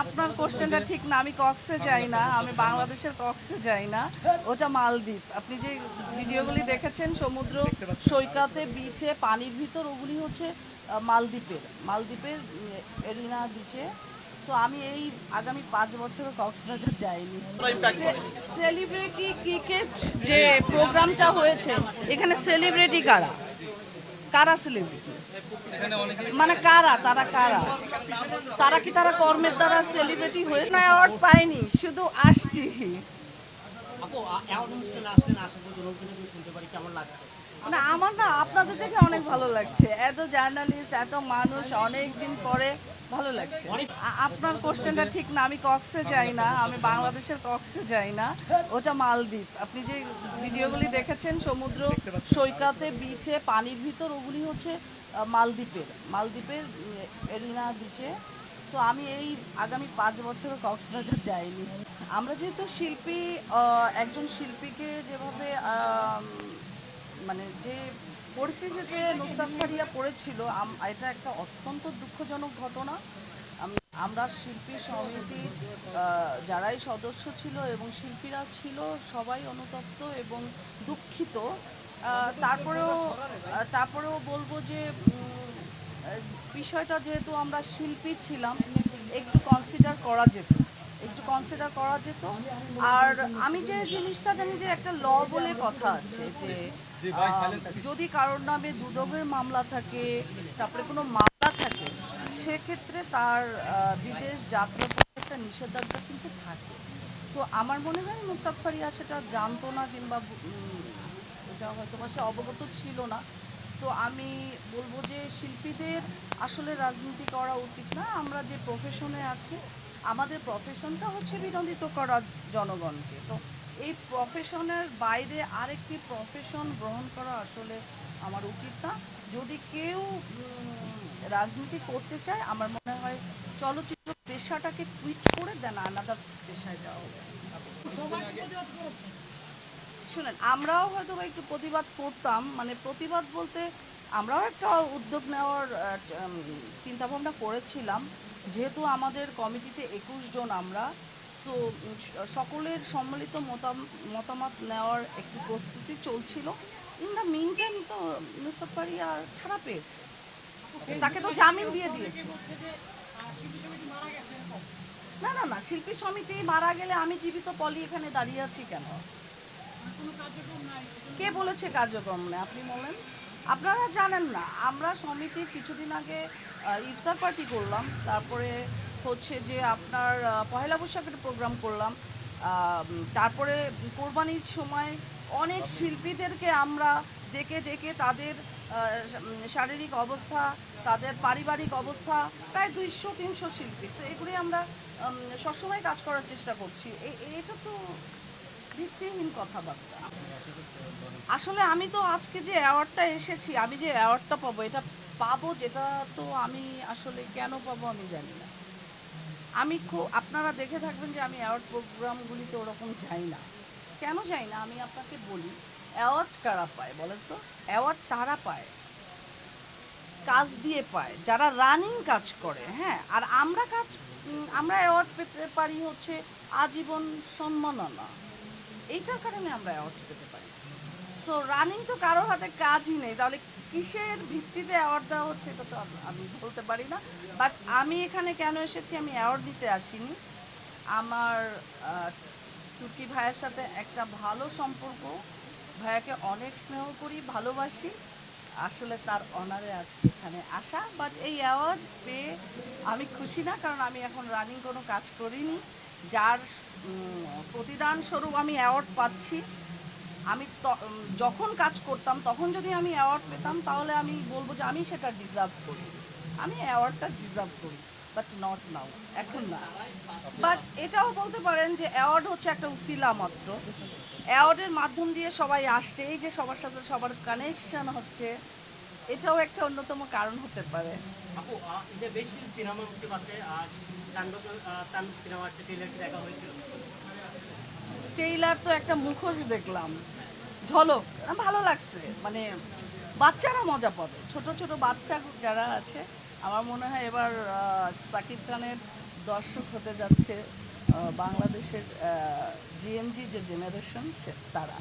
আপনার কোশ্চেনটা ঠিক না। আমি কক্সে যাই না, আমি বাংলাদেশের কক্সে যাই না, ওটা মালদ্বীপ। আপনি যে ভিডিওগুলি দেখেছেন সমুদ্র সৈকতে বিচে পানির ভিতর, ওগুলি হচ্ছে মালদ্বীপের এরিনা বিচে। সো আমি এই আগামী 5 বছরও কক্সবাজার যাইনি। সেলিব্রিটি ক্রিকেট যে প্রোগ্রামটা হয়েছে, এখানে সেলিব্রিটি কারা কারা সেলিব্রিটি, মানে কারা তারা কি তারা কর্মের দ্বারা সেলিব্রিটি হয়ে না? অ্যাওয়ার্ড পায়নি, শুধু আসছি। না আমার না, আপনাদের দেখে অনেক ভালো লাগছে, এত জার্নালিস্ট এত মানুষ অনেক দিন পরে, ভালো লাগছে। আপনার কোশ্চেনটা ঠিক না। আমি কক্সে যাই না, আমি বাংলাদেশের কক্সে যাই না, ওটা মালদ্বীপ। আপনি যে ভিডিওগুলি দেখেছেন সমুদ্র সৈকতে বিচে পানির ভিতর, ওগুলি হচ্ছে মালদ্বীপের এরিনা বিচে। সো আমি এই আগামী 5 বছরও কক্সবাজার যাইনি। আমরা যেহেতু শিল্পী, একজন শিল্পীকে যেভাবে মানে যে পরিস্থিতিতে নুসরাত ফারিয়া পড়েছিল, এটা একটা অত্যন্ত দুঃখজনক ঘটনা। আমরা শিল্পী সমিতির যারাই সদস্য ছিল এবং শিল্পীরা ছিল, সবাই অনুতপ্ত এবং দুঃখিত। তারপরেও বলবো যে বিষয়টা যেহেতু আমরা শিল্পী ছিলাম, একটু কনসিডার করা যেত। আর আমি যে জিনিসটা জানি যে একটা ল বলে কথা আছে, যে যদি কারোর নামে দুদকের মামলা থাকে, তারপরে কোনো মামলা থাকে, সেক্ষেত্রে তার বিদেশ যাত্রার একটা নিষেধাজ্ঞা কিন্তু থাকে। তো আমার মনে হয় নুসরাত ফারিয়া সেটা জানতো না, কিংবা এটা হয়তো বা সে অবগত ছিল না। তো আমি বলবো যে শিল্পীদের আসলে রাজনীতি করা উচিত না। আমরা যে প্রফেশনে আছি, আমাদের প্রফেশনটা হচ্ছে বিনোদিত করা জনগণকে। তো এই প্রফেশনের বাইরে আরেকটি প্রফেশন গ্রহণ করা আসলে আমার উচিত না। যদি কেউ রাজনীতি করতে চায়, আমার মনে হয় চলচ্চিত্র পেশাটাকে কুইট করে দেন আলাদা পেশায় যাওয়া উচিত। শুনেন, আমরাও হয়তো একটু প্রতিবাদ করতাম, মানে প্রতিবাদ বলতে আমরাও একটা উদ্যোগ নেওয়ার চিন্তাভাবনা করেছিলাম। যেহেতু আমাদের কমিটিতে 21 জন আমরা, সো সকলের সম্মিলিত মতামত নেওয়ার একটি প্রস্তুতি চলছিল। ইন দ্য মিন টাইম তো নুসরাত ফারিয়া ছাড়া পেয়েছে, তাকে তো জামিন দিয়ে দিয়েছে। না, শিল্পী সমিতি মারা গেলে আমি জীবিত পলি এখানে দাঁড়িয়ে আছি কেন? কে বলেছে কার্যক্রম নেই? আপনি বলেন। আপনারা জানেন না, আমরা সমিতির কিছুদিন আগে ইফতার পার্টি করলাম, তারপরে হচ্ছে যে আপনার পহেলা বৈশাখের প্রোগ্রাম করলাম, তারপরে কোরবানির সময় অনেক শিল্পীদেরকে আমরা ডেকে তাদের শারীরিক অবস্থা, তাদের পারিবারিক অবস্থা, প্রায় 200-300 শিল্পী, তো এগুলি আমরা সবসময় কাজ করার চেষ্টা করছি। এটা তো ভিত্তিহীন কথাবার্তা। আসলে আমি তো আজকে যে অ্যাওয়ার্ডটা এসেছি, আমি যে অ্যাওয়ার্ডটা পাবো, এটা পাবো যেটা, তো আমি আসলে কেন পাবো আমি জানি না। আপনারা দেখে থাকবেন যে আমি অ্যাওয়ার্ড প্রোগ্রামগুলিতে ওরকম যাই না। কেন যাই না আমি আপনাকে বলি। অ্যাওয়ার্ড কারা পায় বলেন তো? অ্যাওয়ার্ড তারা পায়, কাজ দিয়ে পায়, যারা রানিং কাজ করে। হ্যাঁ, আর আমরা অ্যাওয়ার্ড পেতে পারি হচ্ছে আজীবন সম্মাননা, এইটার কারণে আমরা অ্যাওয়ার্ড পেতে পারি। সো রানিং তো কারো হাতে কাজই নেই, তাহলে কিসের ভিত্তিতে অ্যাওয়ার্ড দেওয়া হচ্ছে এটা তো আমি বলতে পারি না। বাট আমি এখানে কেন এসেছি, আমি অ্যাওয়ার্ড দিতে আসিনি। আমার তুর্কি ভাইয়ের সাথে একটা ভালো সম্পর্ক, ভাইয়াকে অনেক স্নেহ করি, ভালোবাসি। আসলে তার অনারে আজকে এখানে আসা, বাট এই অ্যাওয়ার্ড পেয়ে আমি খুশি না, কারণ আমি এখন রানিং কোনো কাজ করিনি, যার প্রতিদান স্বরূপ আমি অ্যাওয়ার্ড পাচ্ছি। আমি যখন কাজ করতাম তখন যদি আমি অ্যাওয়ার্ড পেতাম, তাহলে আমি বলবো যে আমি সেটা ডিজার্ভ করি, আমি অ্যাওয়ার্ডটা ডিজার্ভ করি, বাট নট নাও, এখন না। বাট এটাও বলতে পারেন যে অ্যাওয়ার্ড হচ্ছে একটা উসিলা মাত্র। অ্যাওয়ার্ডের মাধ্যম দিয়ে সবাই আসছে, এই যে সবার সাথে সবার কানেকশন হচ্ছে, এটাও একটা অন্যতম কারণ হতে পারে। আপু, যে বেশ কিছু সিনেমা মুক্তি পাচ্ছে, আর তাণ্ডব সিনেমার ট্রেইলার কি দেখা হয়েছিল? টেইলার তো একটা মুখোশ দেখলাম, ঝলক, ভালো লাগছে। মানে বাচ্চারা মজা পাবে, ছোট ছোট বাচ্চা যারা আছে। আমার মনে হয় এবার সাকিব খানের দর্শক হতে যাচ্ছে বাংলাদেশের জিএমজি যে জেনারেশন তারা।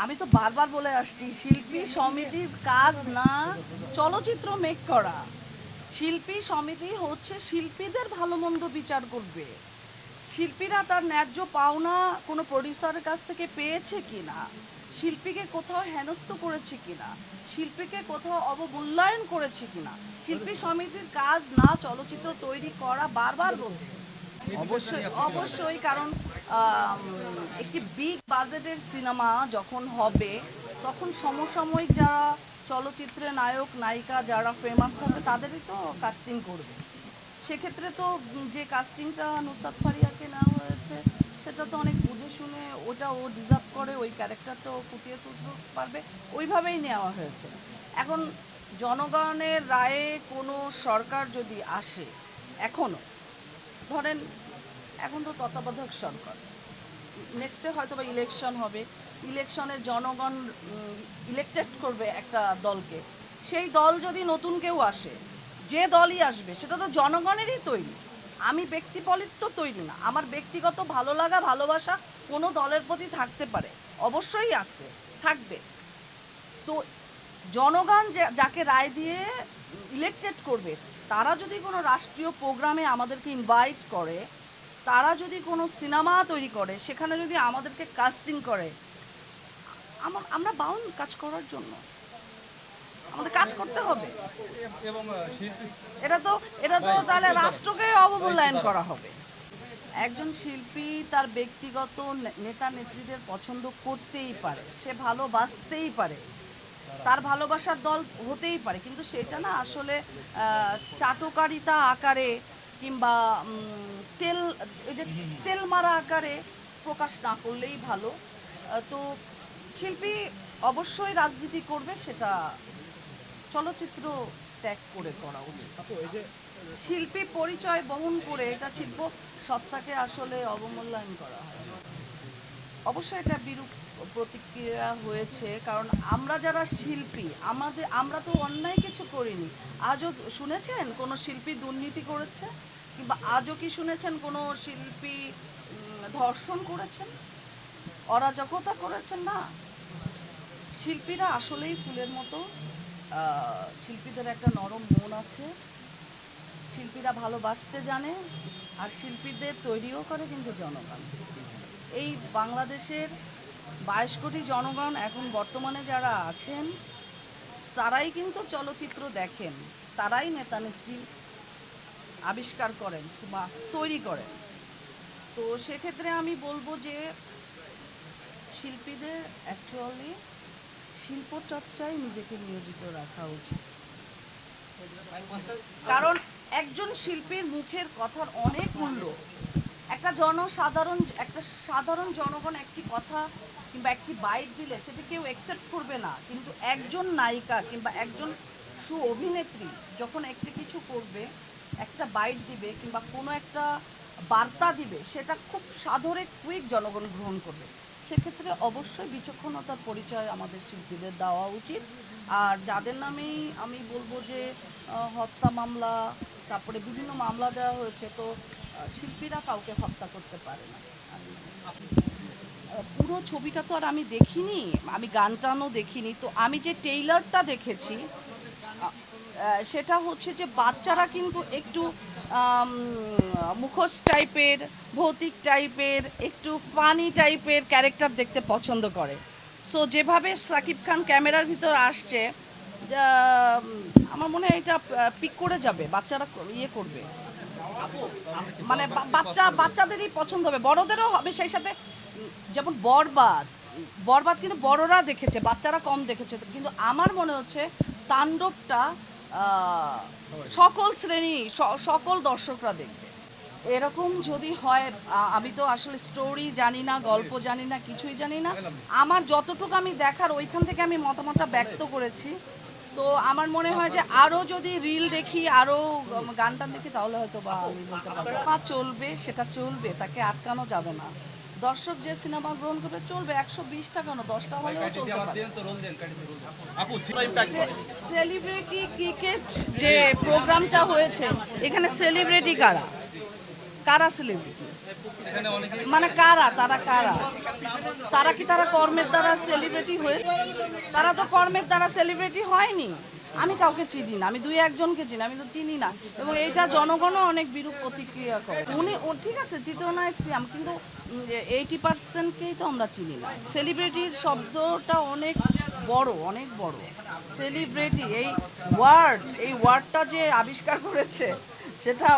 আমি তো বারবার বলে আসছি, শিল্পী সমিতির কাজ না চলচ্চিত্র মেক করা। শিল্পী সমিতি হচ্ছে শিল্পীদের ভালো মন্দ বিচার করবে। শিল্পীরা তার ন্যায্য পাওনা কোনো প্রডিউসারের কাছ থেকে পেয়েছে কিনা, শিল্পীকে কোথাও হেনস্থ করেছে কিনা, শিল্পীকে কোথাও অবমূল্যায়ন করেছে কিনা। শিল্পী সমিতির কাজ না চলচ্চিত্র তৈরি করা, বারবার বলছি। অবশ্যই অবশ্যই, কারণ একটি বিগ বাজেটের সিনেমা যখন হবে তখন সমসাময়িক যারা চলচ্চিত্রে নায়ক নায়িকা যারা ফেমাস থাকবে তাদেরই তো কাস্টিং করবে। সেক্ষেত্রে তো যে কাস্টিংটা নুসরাত ফারিয়াকে নেওয়া হয়েছে সেটা তো অনেক বুঝে শুনে, ওটা ও ডিজার্ভ করে, ওই ক্যারেক্টারটা ও ফুটিয়ে তুলতে পারবে, ওইভাবেই নেওয়া হয়েছে। এখন জনগণের রায়ে কোনো সরকার যদি আসে, এখনও ধরেন এখন তো তত্ত্বাবধায়ক সরকার, নেক্সটে হয়তো বা ইলেকশন হবে, ইলেকশনে জনগণ ইলেক্টেড করবে একটা দলকে, সেই দল যদি নতুন কেউ আসে, যে দলই আসবে সেটা তো জনগণেরই তৈরি। আমি ব্যক্তিপলিত তৈরি না, আমার ব্যক্তিগত ভালো লাগা ভালোবাসা কোনো দলের প্রতি থাকতে পারে, অবশ্যই আছে, থাকবে। তো জনগণ যাকে রায় দিয়ে ইলেক্টেড করবে, তারা যদি কোনো রাষ্ট্রীয় প্রোগ্রামে আমাদেরকে ইনভাইট করে, তারা যদি কোনো সিনেমা তৈরি করে, সেখানে যদি আমাদেরকে কাস্টিং করে, আমরা বাউন্ড কাজ করার জন্য, আমাদের কাজ করতে হবে। এবং এটা তো তাহলে রাষ্ট্রকে অবমূল্যায়ন করা হবে। একজন শিল্পী তার ব্যক্তিগত নেতা নেত্রীদের পছন্দ করতেই পারে, সে ভালোবাসতেই পারে, তার ভালোবাসার দল হতেই পারে, কিন্তু সেটা না আসলে চাটকারিতা আকারে কিংবা তেল মারা আকারে প্রকাশ না করলেই ভালো। তো শিল্পী অবশ্যই রাজনীতি করবে, সেটা চলচ্চিত্র ত্যাগ করে করা উচিত। শিল্পী পরিচয় বহন করে এটা শিল্প সত্তাকে আসলে অবমূল্যায়ন করা হয়। অবশ্যই এটা বিরূপ প্রতিক্রিয়া হয়েছে, কারণ আমরা যারা শিল্পী, আমরা তো অন্যায় কিছু করিনি। আজও শুনেছেন কোনো শিল্পী দুর্নীতি করেছে? কিংবা আজও কি শুনেছেন কোনো শিল্পী ধর্ষণ করেছেন, অরাজকতা করেছেন? না। শিল্পীরা আসলেই ফুলের মতো, শিল্পীদের একটা নরম মন আছে, শিল্পীরা ভালোবাসতে জানে, আর শিল্পীদের তৈরিও করে কিন্তু জনগণ। এই বাংলাদেশের 22 কোটি জনগণ এখন বর্তমানে যারা আছেন, তারাই কিন্তু চলচ্চিত্র দেখেন, তারাই নেতা নেত্রী আবিষ্কার করেন বা তৈরি করেন। তো সেক্ষেত্রে আমি বলবো যে শিল্পীদের অ্যাকচুয়ালি শিল্পচর্চায় নিজেকে নিয়োজিত রাখা উচিত, কারণ একজন শিল্পীর মুখের কথার অনেক মূল্য। একটা সাধারণ জনগণ একটি কথা কিংবা একটি বাইট দিলে সেটা কেউ অ্যাকসেপ্ট করবে না, কিন্তু একজন নায়িকা কিংবা একজন অভিনেত্রী যখন একটি কিছু করবে, একটা বাইট দিবে কিংবা কোনো একটা বার্তা দিবে, সেটা খুব সাদরে কুইক জনগণ গ্রহণ করবে। সেক্ষেত্রে অবশ্যই বিচক্ষণতার পরিচয় আমাদের শিল্পীদের দেওয়া উচিত। আর যাদের নামেই আমি বলবো যে হত্যা মামলা, তারপরে বিভিন্ন মামলা দেওয়া হয়েছে, তো শিল্পীরা কাউকে হত্যা করতে পারে না। পুরো ছবিটা তো আর আমি দেখিনি, আমি গানটানও দেখিনি, তো আমি যে ট্রেইলারটা দেখেছি সেটা হচ্ছে যে বাচ্চারা কিন্তু একটু মুখোশ টাইপের, ভৌতিক টাইপের, একটু ফানি টাইপের ক্যারেক্টার দেখতে পছন্দ করে। সো যেভাবে সাকিব খান ক্যামেরার ভিতর আসছে, আমার মনে হয় এটা পিক করে যাবে, বাচ্চারা ইয়ে করবে, মানে বাচ্চাদেরই পছন্দ হবে, বড়দেরও হবে সেই সাথে। যেমন বরবাদ কিন্তু বড়রা দেখেছে, বাচ্চারা কম দেখেছে, কিন্তু আমার মনে হচ্ছে তাণ্ডবটা সকল শ্রেণী সকল দর্শকরা দেখবে। এরকম যদি হয়, আমি তো আসলে স্টোরি জানি না, গল্প জানি না, কিছুই জানি না, আমার যতটুকু আমি দেখার ওইখান থেকে আমি মতামতটা ব্যক্ত করেছি। তো আমার মনে হয় যে আরও যদি রিল দেখি, আরও গান টান দেখি, তাহলে হয়তো বা আমি বলতে পারবো চলবে, সেটা চলবে, তাকে আটকানো যাবে না। দর্শক যে সিনেমা গ্রহণ করবে চলবে, 120 টাকা না 10 টাকা হলেও চলতে পারে। সেলিব্রিটি ক্রিকেট যে প্রোগ্রামটা হয়েছে, এখানে সেলিব্রিটি কারা কারা সেলিব্রিটি, মানে কারা তারা কারা তারা কি তারা কর্মের দ্বারা সেলিব্রিটি হয়ে, তারা তো কর্মের দ্বারা সেলিব্রিটি হয়নি। আমি কাউকে চিনি না, আমি দুই একজনকে চিনি, আমি তো চিনি না। এবং এইটা জনগণও অনেক বিরূপ প্রতিক্রিয়া করে। উনি ঠিক আছে চিত্রনায়ক সিয়াম, কিন্তু 80%কেই তো আমরা চিনি না। সেলিব্রিটির শব্দটা অনেক বড়, অনেক বড়। সেলিব্রিটি এই ওয়ার্ডটা যে আবিষ্কার করেছে সেটা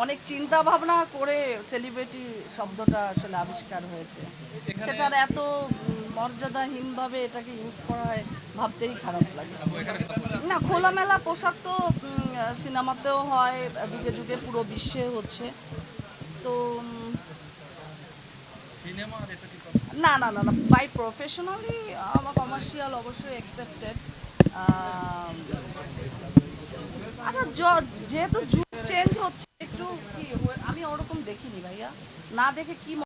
অনেক চিন্তা ভাবনা করে সেলিব্রিটি শব্দটা আসলে আবিষ্কার হয়েছে। সেটার এত মর্যাদাহীনভাবে এটাকে ইউজ করা হয় ভাবতেই খারাপ লাগে। না, খোলামেলা পোশাক তো সিনেমাতেও হয়, যুগে যুগে পুরো বিশ্বে হচ্ছে। তো না না না না, বাই প্রফেশনালি আমার কমার্শিয়াল অবশ্যই অ্যাকসেপ্টেড। আচ্ছা, যেহেতু যুগ চেঞ্জ হচ্ছে একটু কি, আমি ওরকম দেখিনি ভাইয়া, না দেখে কি